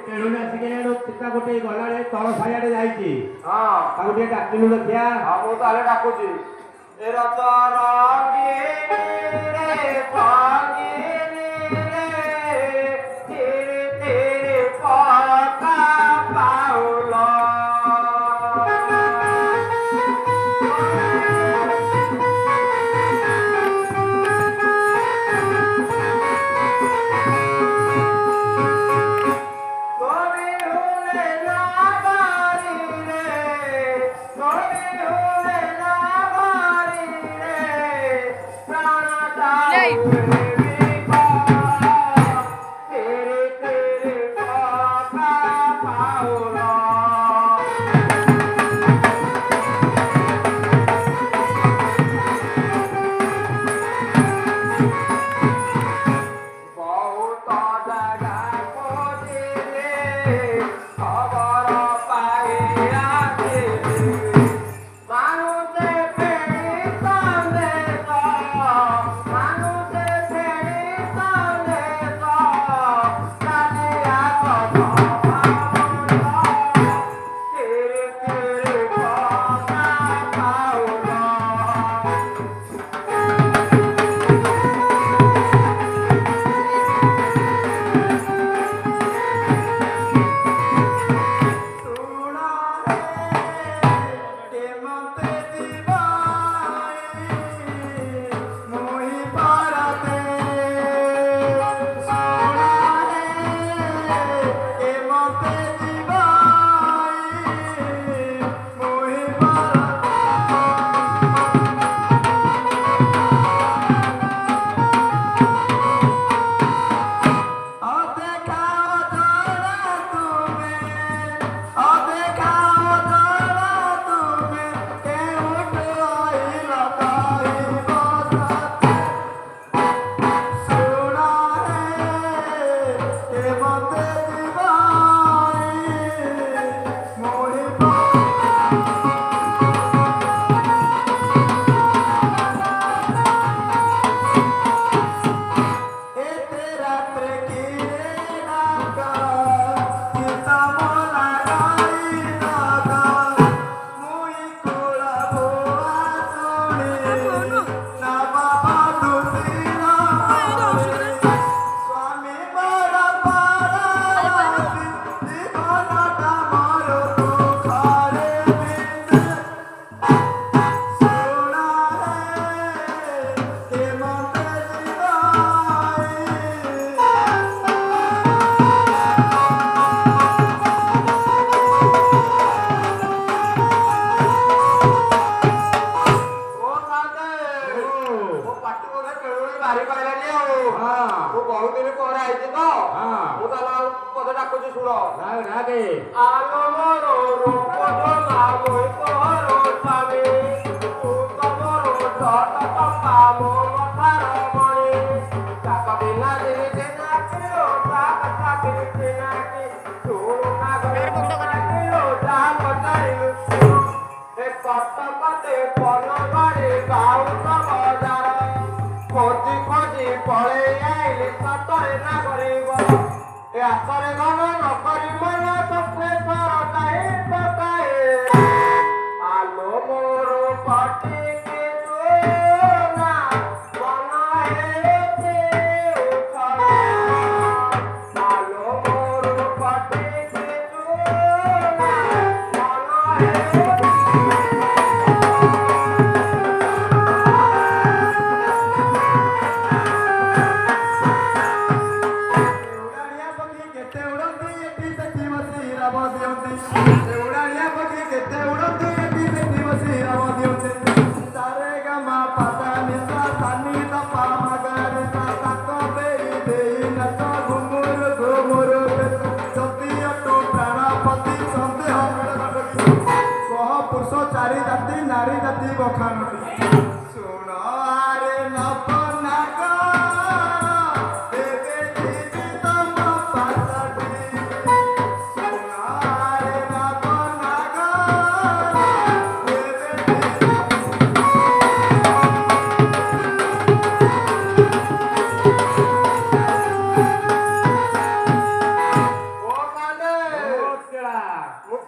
କେଳୁଣି ଆସିକି ଚିତା ଗୋଟେ ଗଲାରେ ତଳ ସାଇଆଡେ ଯାଇଛି। ହଁ ତାକୁ ଟିକେ ଡାକିଲୁ ଦେଖିଆ। ହଁ ମୁଁ ତାହେଲେ ଡାକୁଛି। ଏ ରତ ରଙ୍ଗିନୀ ରେ ରଙ୍ଗିନୀ ରେ ତିରି ତିରି ପକା ପାଉଲ।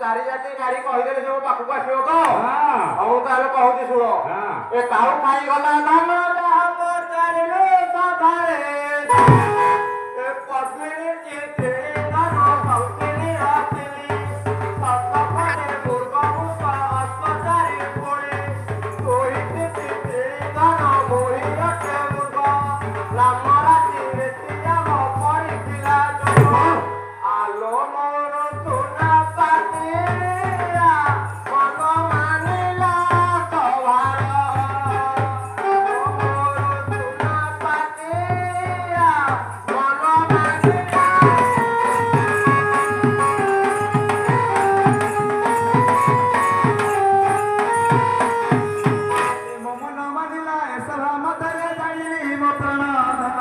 ଚାରି ଜାତି ନାରୀ କହିଦେଲେ ସେ ମୋ ପାଖକୁ ଆସିବ ତ ହଁ ହଉ ତାହେଲେ କହୁଛି ଶୁଣ ହଁ ଏ କାଉ ଖାଇଗଲା ଧାନ ଯାହା ଚାରିଲେ ସଭାରେ ଏ ପଦ୍ମିନୀ ଚିତ୍ରିଣୀ ଧାନ ସୌତିନୀ ରାତିନୀ ସତପଟେ ପୂର୍ବ ମୁଖ ଅସ୍ପଚାରି ପଡ଼େ ତୋହିତି ଚିତ୍ରିଣୀ ଧାନ ମୋହି ଅଟେ ମୃଗ ରାମ ରାତିରେ ଶ୍ରୀରାମ ପଡ଼ିଥିଲା ଯୋଗ ଆଲୋ ମୋର ସୁନା ପାତିଆ ମନ ମାନିଲା ସଭାର ଆଲୋ ମୋର ସୁନା ପାତିଆ ମନ ମାନିଲା ମୋ ମନ ମାନିଲା ଏ ସଭା ମଧ୍ୟରେ ଜାଣିଲି ମୋ ପ୍ରାଣ ଧନ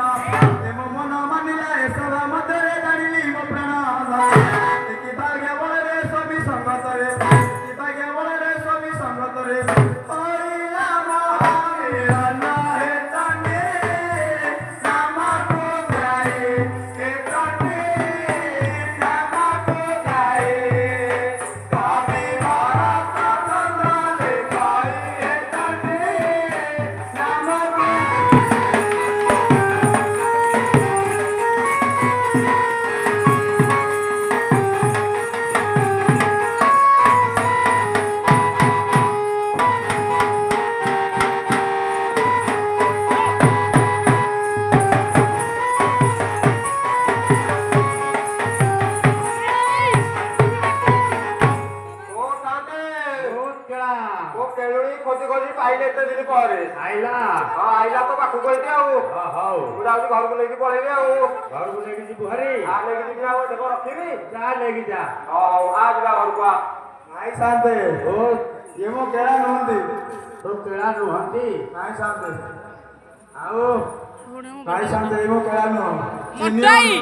ମୋ ମନ ମାନିଲା ଏ ସଭା ମଧ୍ୟରେ ଜାଣିଲି ମୋ ପ୍ରାଣ ଧନ କି ଭାଗ୍ୟ ବଳରେ ସ୍ୱାମୀ ସଙ୍ଗତରେ କି ଭାଗ୍ୟ ବଳରେ ସ୍ୱାମୀ ସଙ୍ଗତରେ ହରିଲା ମିଳନ ହେ ତନେ ନାମକୁ ଗାଏ ହେ ତନେ ନାମକୁ ଗାଏ କବି ଭରତ ଚନ୍ଦ୍ରରେ ଗାଏ ହେ ତନେ ନାମକୁ ଓ ସାନ୍ତେ ବହୁତ କେଳା ମୋ କେଳୁଣି ଖୋଜି ଖୋଜି ପାଇଲେ ଏତେ ଦିନ ପରେ ଆଇଲା ହଁ ଆଇଲା ତ ପାଖକୁ ଏଠି ଆଉ ହଉ ମୁଁ ଯାଉଛି ଘରକୁ ନେଇକି ପଳେଇବି ଆଉ ଘରକୁ ନେଇକି ଯିବୁ ହରି ଆ ନେଇକି ଯିବି ଆଉ ଏଠି କଣ ରଖିବି ଯା ନେଇକି ଯା ହଉ ଆ ଯିବା ଘରକୁ ଆ ନାଇଁ ଶାନ୍ତେ ଓ ଇଏ ମୋ କେଳା ନୁହନ୍ତି ତୋ କେଳା ନୁହନ୍ତି ନାଇଁ ଶାନ୍ତେ ଆଉ ନାଇଁ ଶାନ୍ତେ ଇଏ ମୋ କେଳା ନୁହଁ ମଟାଇ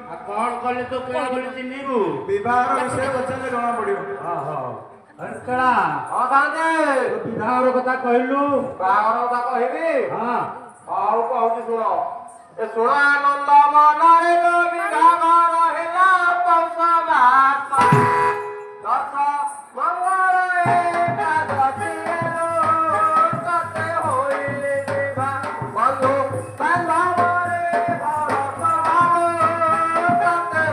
ଆଉ କଣ କଲେ ତୋ କେଳା ବୋଲି ଚିହ୍ନିବୁ ବିବାହର ବିଷୟ ପଚାରିଲେ ଜଣା ପଡିବ ହଉ ହରି କେଳା ହଁ ସାନ୍ତେ ତୋ ବିବାହର କଥା କହିଲୁ ବାହାଘର କଥା କହିବି ହଁ ହଉ କହୁଛି ଶୁଣ ଏ ଶୁଣ ଆନନ୍ଦ ମନରେ ଲୋ ବିଭାଘର ହେଲା ପୌଷ ମାସ ଦଶ ମଙ୍ଗଳ ଏକାଦଶୀ ହେଲୁ ତତେ ହୋଇଲେ ବିଭା ବନ୍ଧୁ ବାନ୍ଧବରେ ଭରତ ଭାବ ତତେ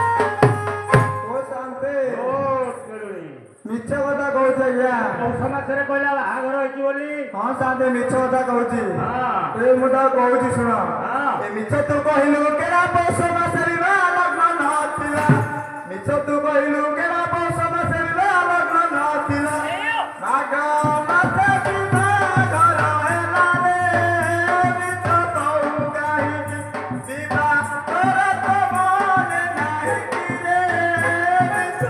ଓ ଶାନ୍ତେ ବହୁତ କେଳୁଣି ମିଛ କଥା କହୁଛ ଆଜ୍ଞା ପୌଷ ମାସରେ କହିଲା ବାହାଘର ହେଇଛି ବୋଲି ହଁ ଶାନ୍ତେ ମିଛ କଥା କହୁଛି ହଁ ଏ ମୁଁ ତାକୁ କହୁଛି ଶୁଣ ହଁ। ଏ ମିଛ ତୁ କହିଲୁ କେରା ପୌଷ ମାସରେ ବିବାହ ଲଗ୍ନ ନଥିଲା ମିଛ ତୁ କହିଲୁ କେରା ପୌଷ ମାସରେ ବିବାହ ଲଗ୍ନ ନଥିଲା ମାଘ ମାସ ବିବାଘର ହେଲା ରେ ମିଛ କହୁ କାହିଁକି ବିବାହର ତ ମନେ ନାହିଁ ରେ ମିଛ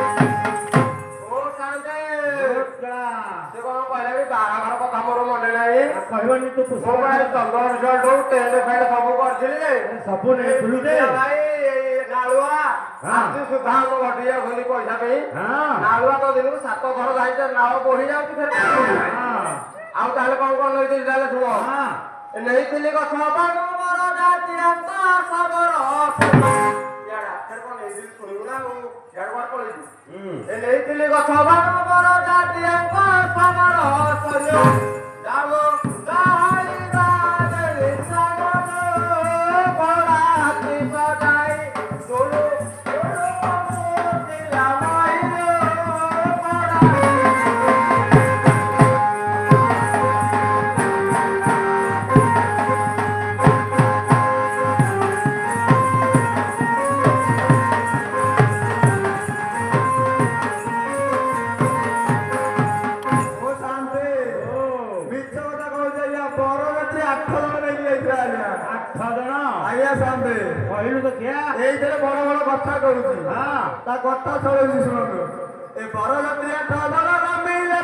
ଓ ସାନ୍ତେ ବହୁତ କେଳା ସେ କଣ କହିଲା ବି ବାହାଘର କଥା ମୋର ମନେ ନାହିଁ କହିବନି ତୁ ମୋ ପାଇଁ ଚନ୍ଦନ ରିସଲ୍ଟ ଟେଣ୍ଟ ଫେଣ୍ଟ ସବୁ କରିଥିଲି ଯେ ସବୁ ନେଇଥିଲୁ ଯେ ଭାଇ ନାଳୁଆ ହଁ। ଆଜି ସୁଦ୍ଧା ଆମ ଘଟି ଯାଉଛନ୍ତି ପଇସା ପାଇଁ ହଁ ନାଳୁଆ ତ ଦିନକୁ 7 ଥର ଯାଇଛ ନାଳ ବଢି ଯାଉଛି ଫେରେ ହଁ ଆଉ ତାହେଲେ କଣ କଣ ନେଇଥିଲି ତାହେଲେ ଶୁଣ ହଁ ନେଇଥିଲି ଗଛ ବାଙ୍ଗର ଜାତୀୟନ୍ତ ସବର ଫେରେ କଣ ନେଇଥିଲି ଶୁଣିବୁ ନା ଆଉ ସିଆଡେ କୁଆଡେ ପଳେଇଛି ଏ ନେଇଥିଲି ଗଛ ବାଙ୍ଗର ଜାତୀୟନ୍ତ ସବର ସନ୍ୟ ରାମ ଗାଇବା ଦେଲି ସାଗର ବଳାତି ସଜାଇ ଶୁଣୁ ଥିଲା ମାଇର ବଳା ଓ ଶାନ୍ତେ ମିଛ କଥା କହୁଛ ଆଜ୍ଞା ବରଯାତ୍ରୀ 8 ଜଣ ନେଇକି ଯାଇଥିଲା ଆଜ୍ଞା 8 ଜଣ ଆଜ୍ଞା ଶାନ୍ତେ କହିଲୁ ତ କିଆ ଏଇଥିରେ ବଡ ବଡ କଥା କହୁଛି ହଁ ତା କଥା ଶୁଣୁଛି ଶୁଣନ୍ତୁ ଏ ବରଯାତ୍ରୀ 8 ଜଣ ନମିଲେ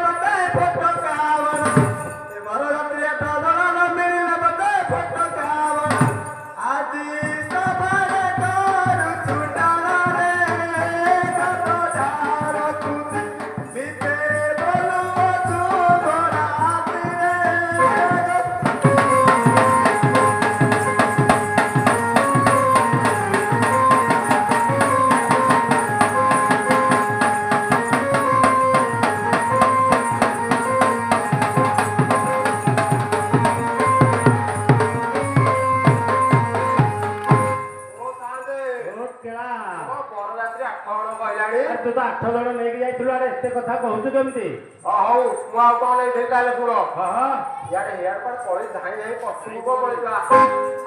8 ଜଣ ନେଇକି ଯାଇଥିଲୁ ଆରେ ଏତେ କଥା କହୁଛୁ କେମିତି? ହଉ ମୁଁ ଆଉ କଣ ନେଇଥିଲି ତାହେଲେ ଶୁଣ ହଁ ହଁ ଇଆଡେ ହିଆଡେ କୁଆଡେ ପଳେଇ ଧାଇଁ ଧାଇଁ ପଛକୁ ପଳେଇଥିଲା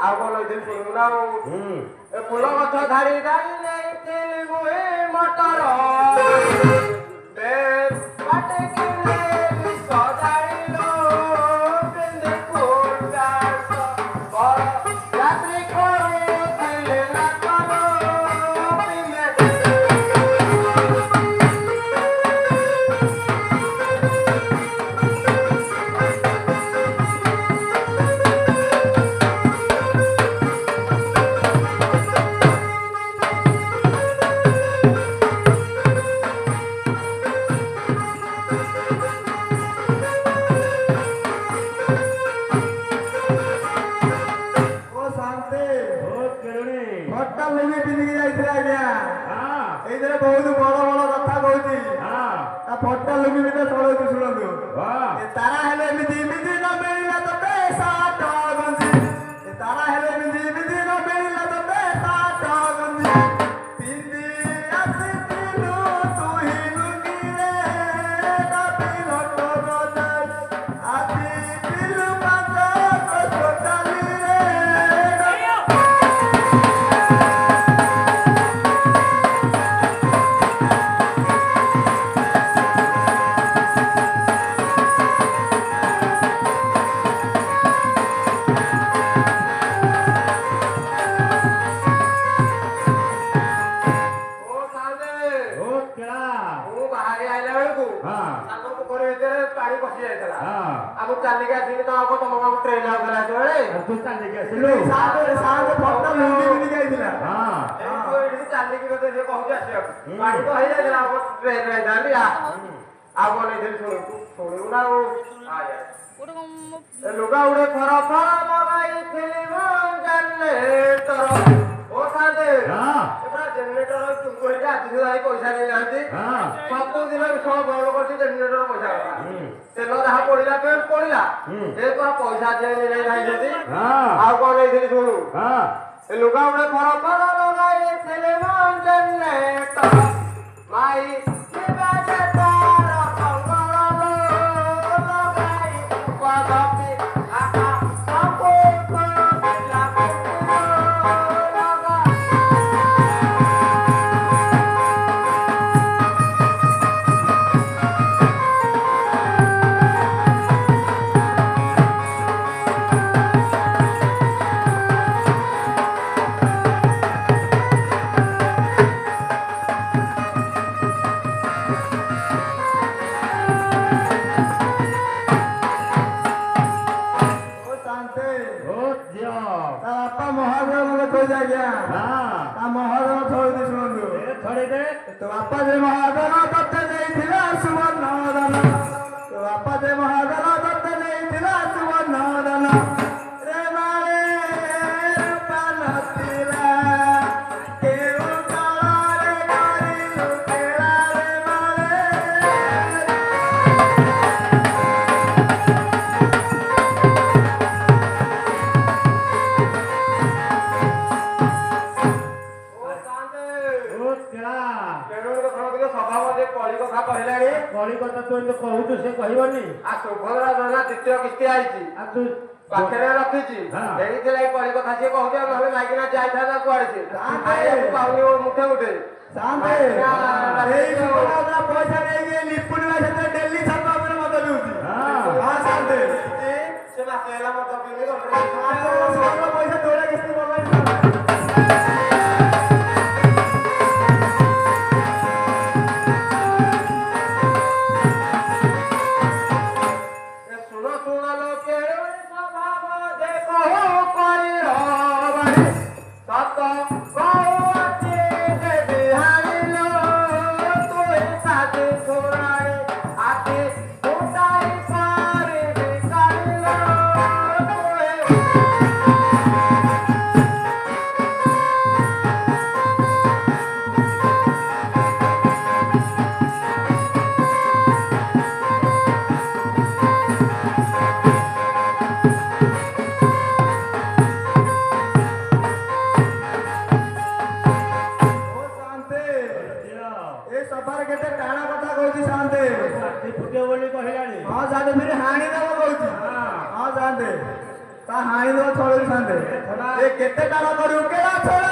ଆଉ କଣ ନେଇଥିଲି ଶୁଣିବୁ ନା ଆଉ ଏ ଫୁଲ ଗଛ ଧାଡ଼ି ଧାଡ଼ି ନେଇଥିଲି ମୁଁ ଏ ମଟର ବାଟେ କିଲେ ସଜାଇଲ ପିନ୍ଧି ଫୁଟାସ ରାତ୍ରି କରୁଥିଲେ ନା କର ପିନ୍ଧେ ଓ ଶାନ୍ତି ବହୁତ କେଳୁଣି। ଘଟା ଲୁଙ୍ଗି ପିନ୍ଧିକି ଯାଇଥିଲେ ଆଜ୍ଞା ହଁ ଏଇଥିରେ ବହୁତ ବଡ ବଡ କଥା କହୁଛି ହଁ ତା ଫଟା ଲୁଙ୍ଗି ଭିତରେ ଚଳଉଛି ଶୁଣନ୍ତୁ ହଁ ଏ ତାରା ହେଲେ ଏମିତି ଏମିତି ନ ମିଳିଲା ତତେ ସାତ ଗଞ୍ଜି ଏ ତାରା ହେଲେ ଏମିତି ଏମିତି ନ ମିଳିଲା ତତେ ସାତ ଗଞ୍ଜି ପିନ୍ଧି ଆସିଥିଲୁ ତୁ ହି ଲୁଙ୍ଗିରେ ଦାବି ଲଟ ବଜାର ଆସିଥିଲୁ ପାଞ୍ଚ ଚାଲିରେ ଓ ସାଙ୍ଗେ ବହୁତ କେଳା। ମୁଁ ବାହାରି ଆଇଲା ବେଳକୁ ହଁ ଆମ ପୋଖରୀ ଭିତରେ ପାଣି ପଶି ଯାଇଥିଲା ହଁ ଆଉ ମୁଁ ଚାଲିକି ଆସିକି ତମ ଗାଁକୁ ଟ୍ରେନ୍ ଯାଉଥିଲା ସେତେବେଳେ ଆଉ ତୁ ଚାଲିକି ଆସିଲୁ? ସାତ ଫଟା ଲୁଙ୍ଗି ପିନ୍ଧିକି ଯାଇଥିଲା ହଁ ଏଇଠୁ ଏଇଠିକି ଚାଲିକି ତତେ ସେ କହୁଛି ଆସିବାକୁ ହୁଁ। ପାଣି ତ ହେଇଯାଇଥିଲା ଆମ ଟ୍ରେନ୍ ଯାଇଥାନ୍ତି ଆଉ କଣ ନେଇଥିଲି ଶୁଣିବୁ ନା ଆଉ ଏ ଲୁଗା ଉଡେ ଫର ଫର ଲଗାଇଥିଲି ମୁଁ ଜେନେରେଟର ଓ ସାଙ୍ଗେ ହଁ ଜେନେରେଟର ଚୁଙ୍ଗୁଡିଟା ଆଜି ସୁଦ୍ଧା ଏଇ ପଇସା ନେଇନାହାନ୍ତି ହଁ ସବୁଦିନ ବିଷୟ ବନ୍ଦ କରୁଛି ଜେନେରେଟର ପଇସା କଥା ହୁଁ। ତେଲ ଯାହା ପଡିଲା ପଡିଲା ହୁଁ। ଏ ତ ପଇସା ନେଇନାହାନ୍ତି ହଁ ଆଉ କଣ ନେଇଥିଲି ଶୁଣୁ ହଁ ଏ ଲୁଗା ଉଡେ ଫର ଫର ଲଗାଇଥିଲି ମୁଁ ଜେନେରେଟର ମାଇ ଯିବା ଯେ ତାର ଅଙ୍ଗଳ ଲଗାଇ ପଦପି ଆହା ସବୁ ପିଲା ଲଗା ଓ ଶାନ୍ତି ବହୁତ ଝିଅ। ତା ବାପା ମହାଦେବ ମତେ କହିଛି ଆଜ୍ଞା ହଁ ତା ମହାଦେବ ଥରୁଛି ଶୁଣନ୍ତୁ ଏ ଛଡେଇ ଦେ। ତୋ ବାପା ଯେ ମହାଦେବ ତତେ ଦେଇଥିଲା ସୁବର୍ଣ୍ଣ ଦାନ ତୋ ବାପା ଯେ ମହାଦେବ ତତେ ଦେଇଥିଲା ସୁବର୍ଣ୍ଣ ଦାନ ରେ ମାରେ ରୂପା ନଥିଲା କେଉଁ କାଳରେ କରିଲୁ କେଳା ରେ ମାରେ ଓ ସାଙ୍ଗେ ବହୁତ କେଳା। ତେଣୁ ଟିକେ ସ୍ୱଭାବ ଯେ କଳି କଥା କହିଲାଣି କଳି କଥା ତୁ ଏମିତି କହୁଛୁ ସେ କହିବନି। ଆଉ ସୁଭଦ୍ରା ଯୋଜନା ଦ୍ୱିତୀୟ କିସ୍ତି ଆଇଛି ଆଉ ତୁ ପାଖରେ ରଖିଛି ହଁ। ଏଇଥିଲାଗି କଳି କଥା ସିଏ କହୁଛି ଆଉ ନହେଲେ ମାଇକିନା ଯାଇଥାନ୍ତା କୁଆଡେ ସେ ଖାଇବାକୁ ପାଉନି ମୁଠେ ମୁଠେ ଶାନ୍ତି ଏଇ ସୁବର୍ଣ୍ଣ ପଇସା ନେଇକି ଲିପୁନି ସେଥିରେ ଡେଲି ଛାତ ଉପରେ ମଦ ପିଉଛି ହଁ ହଁ ଶାନ୍ତି ସେ ମାସେ ହେଲା ମଦ ପିଇନି ସୁବର୍ଣ୍ଣ ପଇସା ଦୋଳେ କିସ୍ତି ବଗାଇ ଶୁଣ ଶୁଣ ଲୋକେ ସ୍ୱଭାବ ଦେଖ କରି ରବାଣୀ ସତ କହୁଅଛି ଯେ ବିହାରିଲ ତୁଇ ସାଥି ଶୁଣାଣି ଆଖି ଫୁଟାଇ ପାରିବି କାଳିଲ ତୁଇ ଏ ସଭାରେ କେତେ କହୁଛି ଶାନ୍ତେ ଛାତି ଫୁଟିବ ବୋଲି କହିଲାଣି। ହଁ ଶାନ୍ତେ ଫେରି ହାଣି ଦେବ କହୁଛି ହଁ ଶାନ୍ତେ ତା ହାଣି ଦେବ ଛଳେଇ ଶାନ୍ତେ ଏ କେତେ କାଳ କରିବୁ କେଳା ଛଳା